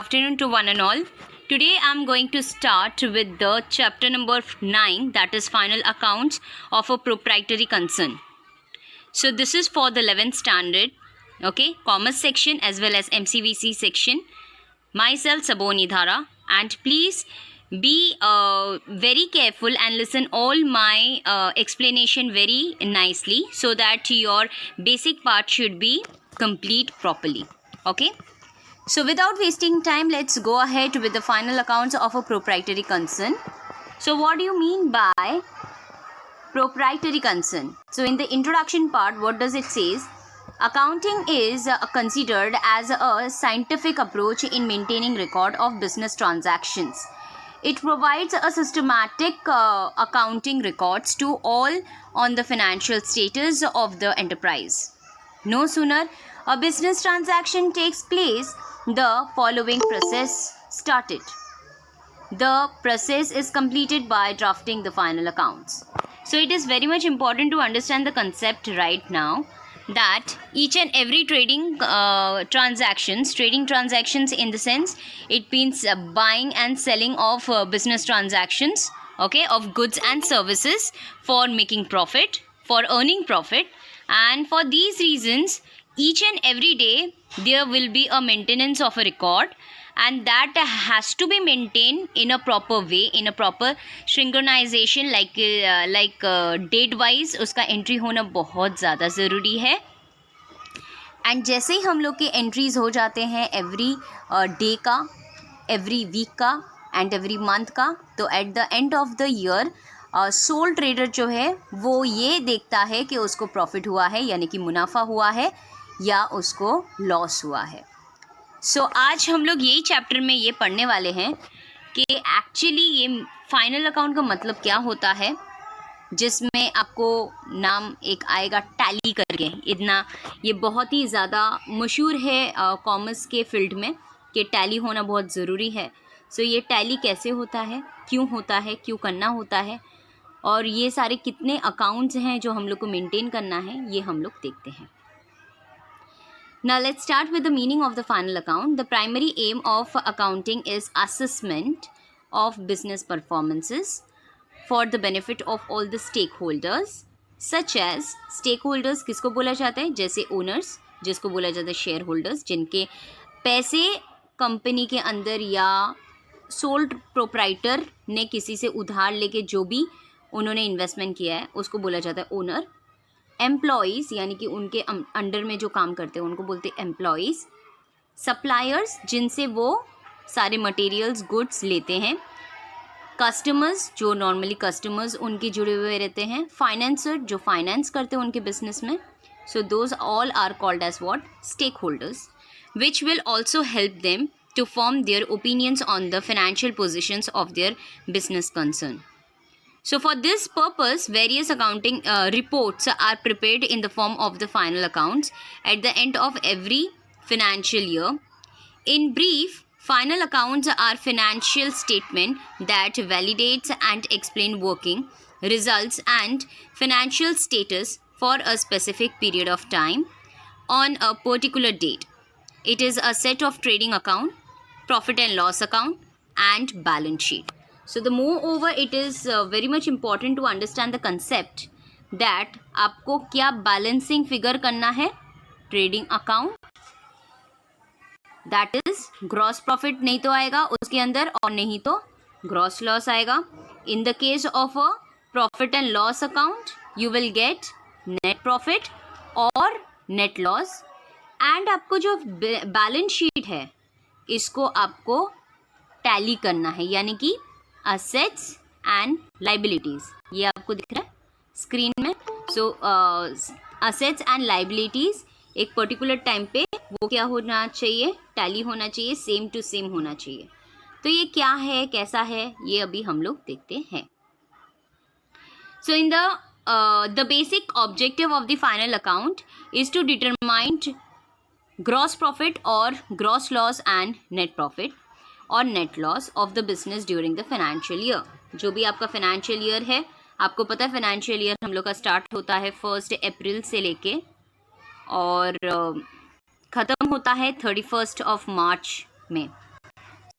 Afternoon to one and all. Today I am going to start with the chapter number 9, that is final accounts of a proprietary concern. So this is for the 11th standard, okay, commerce section as well as MCVC section. Myself Saboni Dhara, and please be very careful and listen all my explanation very nicely so that your basic part should be complete properly. Okay. So without wasting time, let's go ahead with the final accounts of a proprietary concern. So what do you mean by proprietary concern? So in the introduction part, what does it says? Accounting is considered as a scientific approach in maintaining record of business transactions. It provides a systematic accounting records to all on the financial status of the enterprise. No sooner a business transaction takes place, the following process started. The process is completed by drafting the final accounts. So it is very much important to understand the concept right now that each and every trading transactions in the sense it means buying and selling of business transactions, okay, of goods and services for making profit, for earning profit, and for these reasons each and every day there will be a maintenance of a record, and that has to be maintained in a proper way, in a proper synchronization, like date wise उसका entry होना बहुत ज़्यादा ज़रूरी है. And जैसे ही हम लोग के एंट्रीज़ हो जाते हैं एवरी डे का, एवरी वीक का एंड एवरी मंथ का, तो eight the end of the year soul trader जो है वो ये देखता है कि उसको प्रॉफिट हुआ है, यानी कि मुनाफा हुआ है, या उसको लॉस हुआ है. सो आज हम लोग यही चैप्टर में ये पढ़ने वाले हैं कि एक्चुअली ये फाइनल अकाउंट का मतलब क्या होता है, जिसमें आपको नाम एक आएगा टैली करके. इतना ये बहुत ही ज़्यादा मशहूर है कॉमर्स के फील्ड में कि टैली होना बहुत ज़रूरी है. सो ये टैली कैसे होता है, क्यों करना होता है, और ये सारे कितने अकाउंट्स हैं जो हम लोग को मेंटेन करना है, ये हम लोग देखते हैं. Now let's start with the meaning of the final account. The primary aim of accounting is assessment of business performances for the benefit of all the stakeholders, such as stakeholders किसको बोला जाता है, जैसे owners जिसको बोला जाता है shareholders, जिनके पैसे कंपनी के अंदर या सोल प्रोप्राइटर ने किसी से उधार लेके जो भी उन्होंने इन्वेस्टमेंट किया है उसको बोला जाता है ओनर. एम्प्लॉयज़ यानी कि उनके अंडर में जो काम करते हैं उनको बोलते हैं एम्प्लॉयज़. सप्लायर्स जिनसे वो सारे मटेरियल्स गुड्स लेते हैं. कस्टमर्स जो नॉर्मली कस्टमर्स उनके जुड़े हुए रहते हैं. फाइनेंसर जो फाइनेंस करते हैं उनके बिजनेस में. So those all are called as what, stakeholders, which will also help them to form their opinions on the financial positions of their business concern. So for this purpose, various accounting reports are prepared in the form of the final accounts at the end of every financial year. In brief, final accounts are financial statement that validates and explain working results and financial status for a specific period of time on a particular date. It is a set of trading account, profit and loss account, and balance sheet. So the moreover, it is very much important to understand the concept that आपको क्या balancing figure करना है, trading account, that is gross profit नहीं तो आएगा उसके अंदर, और नहीं तो gross loss आएगा. In the case of a profit and loss account, you will get net profit और net loss. and आपको जो balance sheet है इसको आपको टैली करना है, यानी कि असेट्स एंड लाइबिलिटीज़. ये आपको दिख रहा है स्क्रीन में. सो असेट्स एंड लाइबिलिटीज़ एक पर्टिकुलर टाइम पे वो क्या होना चाहिए, टैली होना चाहिए, सेम टू सेम होना चाहिए. तो ये क्या है, कैसा है, ये अभी हम लोग देखते हैं. So in the basic objective of the final account is to determine gross profit और gross loss and net profit और net loss of the business during the financial year. जो भी आपका फाइनेंशियल ईयर है, आपको पता है फाइनेंशियल ईयर हम लोग का स्टार्ट होता है 1 अप्रैल से लेके और ख़त्म होता है 31 मार्च में.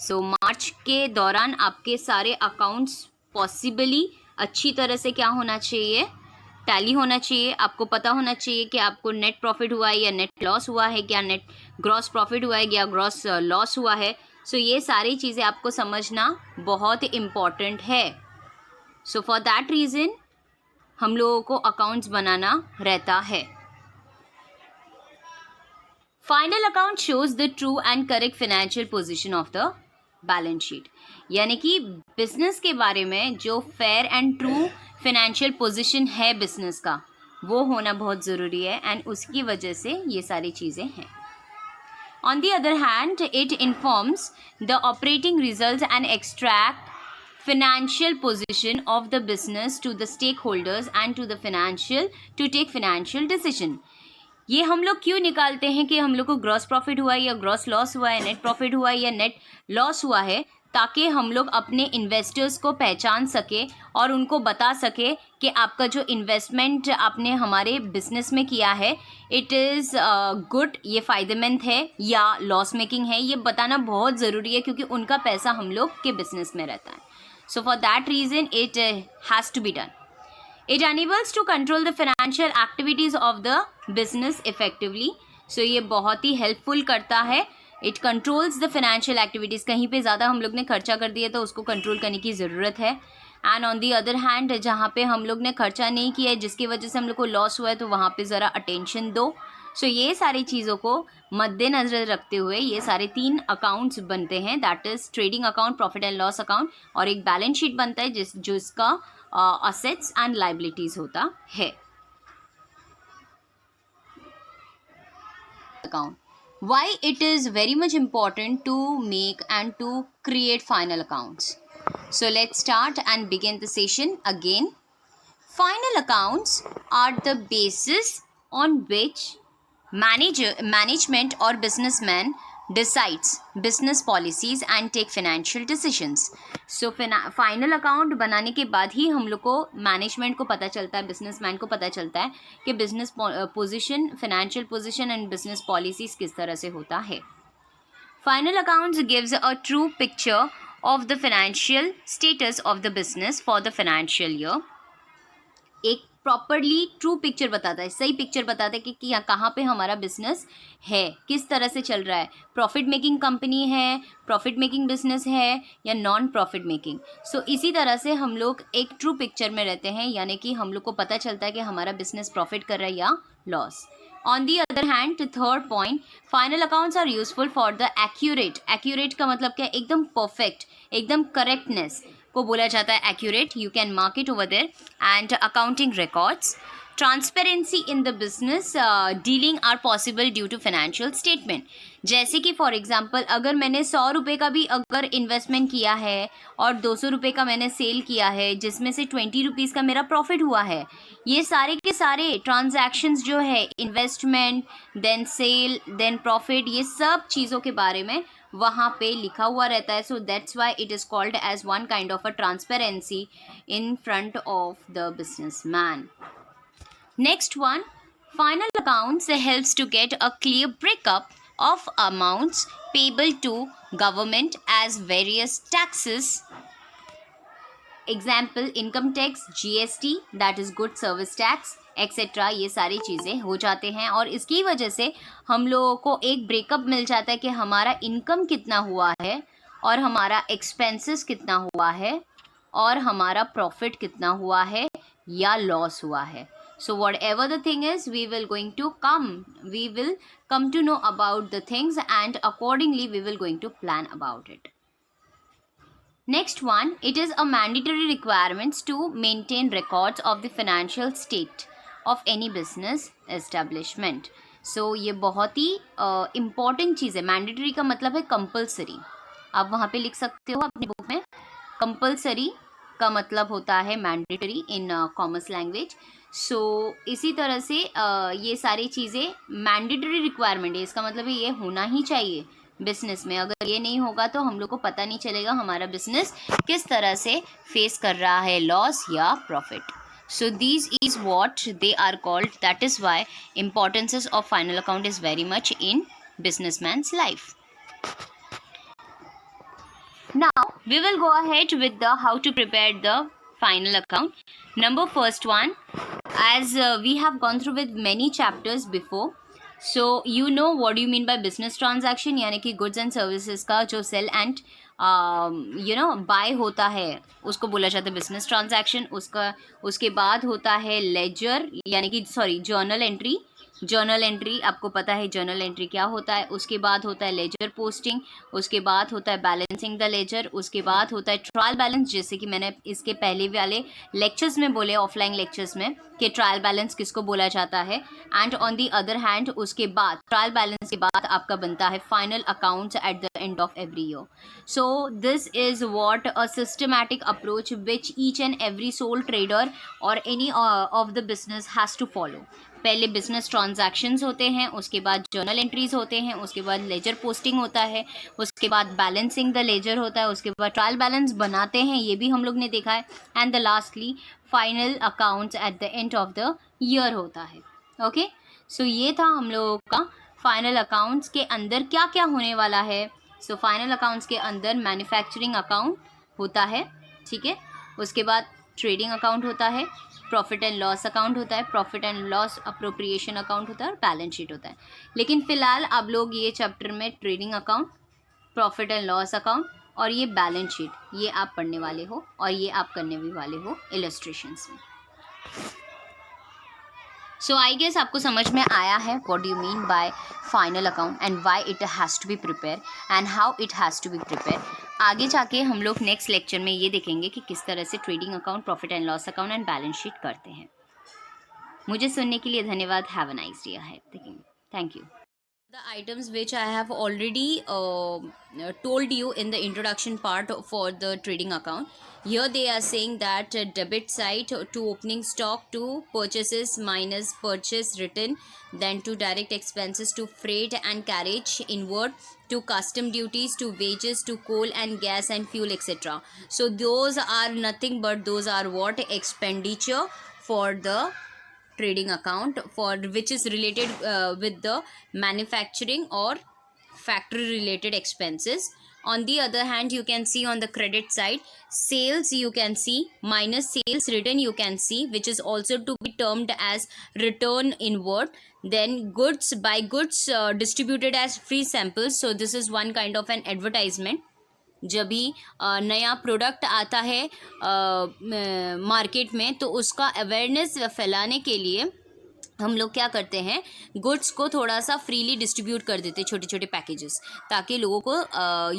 सो मार्च के दौरान आपके सारे अकाउंट्स पॉसिबली अच्छी तरह से क्या होना चाहिए, टैली होना चाहिए। आपको पता होना चाहिए कि आपको नेट प्रॉफिट हुआ है या नेट लॉस हुआ है, क्या नेट ग्रॉस प्रॉफिट हुआ है या ग्रॉस लॉस हुआ है। सो ये सारी चीज़ें आपको समझना बहुत इम्पॉर्टेंट है। सो फॉर दैट रीज़न हम लोगों को अकाउंट्स बनाना रहता है। Final account shows the true and correct financial position of the balance sheet, यानी कि बिजनेस के बारे में जो fair and true financial position है बिजनेस का, वो होना बहुत ज़रूरी है एंड उसकी वजह से ये सारी चीज़ें हैं। On the other hand it informs the operating results and extract financial position of the business to the stakeholders and to the financial to take financial decision। ये हम लोग क्यों निकालते हैं कि हम लोग को ग्रॉस प्रॉफिट हुआ है या ग्रॉस लॉस हुआ है, नेट प्रॉफिट हुआ है या नेट लॉस हुआ है, ताकि हम लोग अपने इन्वेस्टर्स को पहचान सके और उनको बता सके कि आपका जो इन्वेस्टमेंट आपने हमारे बिजनेस में किया है इट इज़ गुड, ये फ़ायदेमंद है या लॉस मेकिंग है। ये बताना बहुत ज़रूरी है क्योंकि उनका पैसा हम लोग के बिजनेस में रहता है। So for that reason it has to be done. It enables to control the financial activities of the business effectively. So ये बहुत ही हेल्पफुल करता है। It controls the financial activities। कहीं पे ज़्यादा हम लोग ने खर्चा कर दिया तो उसको कंट्रोल करने की ज़रूरत है। And on the other hand जहाँ पे हम लोग ने खर्चा नहीं किया है जिसकी वजह से हम लोग को लॉस हुआ है तो वहाँ पे ज़रा अटेंशन दो। सो ये सारी चीज़ों को मद्देनज़र रखते हुए ये सारे 3 अकाउंट्स बनते हैं, that is trading account, profit and loss account, और एक बैलेंस शीट बनता है जिसका असेट्स एंड लाइबिलिटीज़ होता है। Account, why it is very much important to make and to create final accounts. So let's start and begin the session again. Final accounts are the basis on which management or businessman decides business policies and take financial decisions। So final account बनाने के बाद ही हम लोग को management को पता चलता है, बिजनेसमैन को पता चलता है कि business position, financial position and business policies किस तरह से होता है। Final accounts gives a true picture of the financial status of the business for the financial year. एक प्रॉपरली ट्रू पिक्चर बताता है, सही पिक्चर बताता है कि कहाँ पे हमारा बिजनेस है, किस तरह से चल रहा है, प्रॉफिट मेकिंग कंपनी है, प्रॉफिट मेकिंग बिजनेस है या नॉन प्रॉफिट मेकिंग। सो इसी तरह से हम लोग एक ट्रू पिक्चर में रहते हैं, यानी कि हम लोग को पता चलता है कि हमारा बिजनेस प्रॉफिट कर रहा है या loss. On the other hand third point, final accounts are useful for the accurate का मतलब क्या, एकदम परफेक्ट, एकदम करेक्टनेस को बोला जाता है accurate. You can mark it over there. And accounting records, transparency in the business dealing are possible due to financial statement. जैसे कि फॉर एग्जांपल अगर मैंने 100 रुपये का भी अगर इन्वेस्टमेंट किया है और 200 रुपये का मैंने सेल किया है जिसमें से 20 रुपीज़ का मेरा प्रॉफिट हुआ है, ये सारे के सारे ट्रांजैक्शंस जो है, investment then sale then profit, ये सब चीज़ों के बारे में वहाँ पे लिखा हुआ रहता है। So that's why it is called as one kind of a transparency in front of the businessman. Next one, final accounts helps to get a clear breakup of amounts payable to government as various taxes. Example, income tax, GST, that is good service tax, etcetera, ये सारी चीज़ें हो जाते हैं और इसकी वजह से हम लोगों को एक ब्रेकअप मिल जाता है कि हमारा इनकम कितना हुआ है और हमारा एक्सपेंसेस कितना हुआ है और हमारा प्रॉफिट कितना हुआ है या लॉस हुआ है। So whatever the thing is, we will come to know about the things and accordingly we will going to plan about it. Next one, it is a mandatory requirements to maintain records of the financial state of any business establishment. So ये बहुत ही important चीज़ है। mandatory का मतलब है compulsory, आप वहाँ पे लिख सकते हो अपनी बुक में। compulsory का मतलब होता है mandatory in commerce language। सो इसी तरह से ये सारी चीज़ें मैंडेटरी रिक्वायरमेंट है, इसका मतलब है ये होना ही चाहिए बिजनेस में। अगर ये नहीं होगा तो हम लोग को पता नहीं चलेगा हमारा बिजनेस किस तरह से फेस कर रहा है, लॉस या profit. So this is what they are called, that is why importances of final account is very much in businessman's life. Now we will go ahead with the how to prepare the final account. Number first one, as we have gone through with many chapters before, so you know what do you mean by business transaction, यानी कि goods and services का जो sell and buy होता है उसको बोला जाता है business transaction. उसके बाद होता है ledger, यानी कि journal entry. जर्नल एंट्री आपको पता है जर्नल एंट्री क्या होता है. उसके बाद होता है लेजर पोस्टिंग. उसके बाद होता है बैलेंसिंग द लेजर. उसके बाद होता है ट्रायल बैलेंस, जैसे कि मैंने इसके पहले वाले लेक्चर्स में बोले, ऑफलाइन लेक्चर्स में, कि ट्रायल बैलेंस किसको बोला जाता है. And on the other hand उसके बाद ट्रायल बैलेंस के बाद आपका बनता है final accounts at the end of every year. So this is what a systematic approach which each and every sole trader और any of the business has to follow. पहले business transactions होते हैं, उसके बाद जर्नल एंट्रीज होते हैं, उसके बाद लेजर पोस्टिंग होता है, उसके बाद बैलेंसिंग द लेजर होता है, उसके बाद ट्रायल बैलेंस बनाते हैं, ये भी हम लोग ने देखा है. And the lastly final accounts at the end of the year होता है. ओके, सो ये था हम लोगों का फाइनल अकाउंट्स के अंदर क्या क्या होने वाला है. सो फाइनल अकाउंट्स के अंदर मैन्युफैक्चरिंग अकाउंट होता है, ठीक है. उसके बाद ट्रेडिंग अकाउंट होता है, प्रॉफिट एंड लॉस अकाउंट होता है, profit and loss appropriation account होता है, और बैलेंस शीट होता है. लेकिन फिलहाल आप लोग ये चैप्टर में trading account, profit and loss account और ये बैलेंस शीट, ये आप पढ़ने वाले हो और ये आप करने भी वाले हो इलस्ट्रेशंस में. सो आई गेस आपको समझ में आया है what you mean by final account and why it has to be prepare and how it has to be prepare. आगे जाके हम लोग नेक्स्ट लेक्चर में ये देखेंगे कि किस तरह से trading account, profit and loss account and balance sheet करते हैं. मुझे सुनने के लिए धन्यवाद. Have a nice day ahead. Thank you. The items which I have already told you in the introduction part for the trading account. Here they are saying that debit side to opening stock to purchases minus purchase return, then to direct expenses to freight and carriage inward, to custom duties, to wages, to coal and gas and fuel, etc. So those are nothing but those are what expenditure for the trading account, for which is related with the manufacturing or factory related expenses. On the other hand, you can see on the credit side, sales you can see minus sales return you can see, which is also to be termed as return inward. Then goods, by goods distributed as free samples. So this is one kind of an advertisement. जब भी नया product आता है market में, तो उसका awareness फैलाने के लिए हम लोग क्या करते हैं, गुड्स को थोड़ा सा फ्रीली डिस्ट्रीब्यूट कर देते हैं, छोटे छोटे पैकेजेस, ताकि लोगों को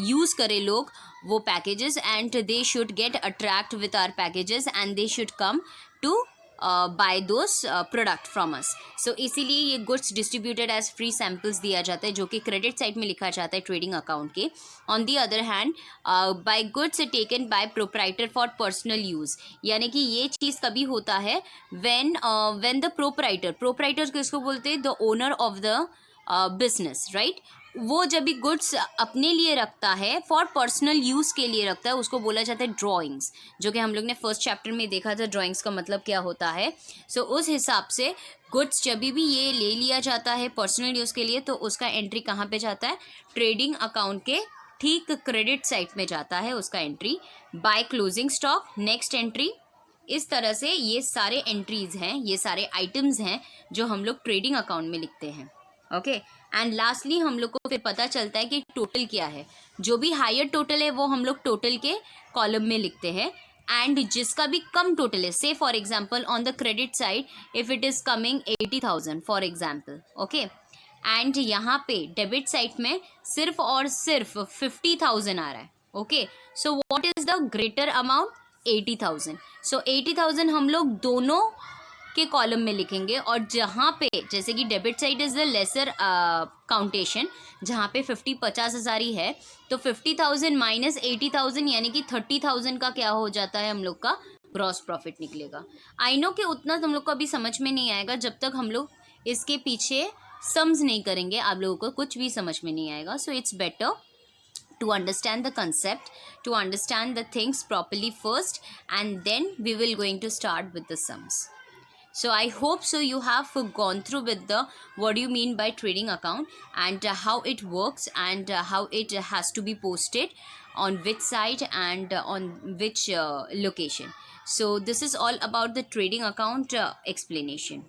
यूज़ करें लोग वो packages, and they should get attract with our packages and they should come to buy those product from us. So इसीलिए ये goods distributed as free samples दिया जाता है, जो कि क्रेडिट साइड में लिखा जाता है ट्रेडिंग अकाउंट के. On the other hand, by goods taken by proprietor for personal use, यानी कि ये चीज़ कभी होता है व्हेन द प्रोप्राइटर किसको बोलते हैं, the owner of the business, right. वो जब भी गुड्स अपने लिए रखता है, फॉर पर्सनल यूज़ के लिए रखता है, उसको बोला जाता है ड्राइंग्स, जो कि हम लोग ने फर्स्ट चैप्टर में देखा था ड्राइंग्स का मतलब क्या होता है. सो उस हिसाब से गुड्स जब भी ये ले लिया जाता है पर्सनल यूज़ के लिए, तो उसका एंट्री कहाँ पे जाता है, ट्रेडिंग अकाउंट के ठीक क्रेडिट साइड में जाता है उसका entry. By closing stock, next entry. इस तरह से ये सारे एंट्रीज हैं, ये सारे आइटम्स हैं जो हम लोग ट्रेडिंग अकाउंट में लिखते हैं. ओके, एंड लास्टली हम लोग को फिर पता चलता है कि टोटल क्या है. जो भी हायर टोटल है वो हम लोग टोटल के कॉलम में लिखते हैं, एंड जिसका भी कम टोटल है, से for example on the credit side if it is coming 80,000 for example, okay, and यहाँ पे डेबिट साइड में सिर्फ और सिर्फ 50,000 आ रहा है. Okay, so what is the greater amount, 80,000. सो 80,000 हम लोग दोनों के कॉलम में लिखेंगे, और जहाँ पे जैसे कि debit side is the lesser quotation, जहाँ पे 50,000 ही है, तो 50,000 माइनस 80,000 यानी कि 30,000 का क्या हो जाता है, हम लोग का ग्रॉस प्रॉफिट निकलेगा. आई नो कि उतना हम लोग को अभी समझ में नहीं आएगा जब तक हम लोग इसके पीछे सम्स नहीं करेंगे, आप लोगों को कुछ भी समझ में नहीं आएगा. So it's better to understand the concept, to understand the things properly first, and then we will going to start with the sums. So I hope so you have gone through with the what do you mean by trading account and how it works and how it has to be posted. on which site and on which location. So this is all about the trading account explanation.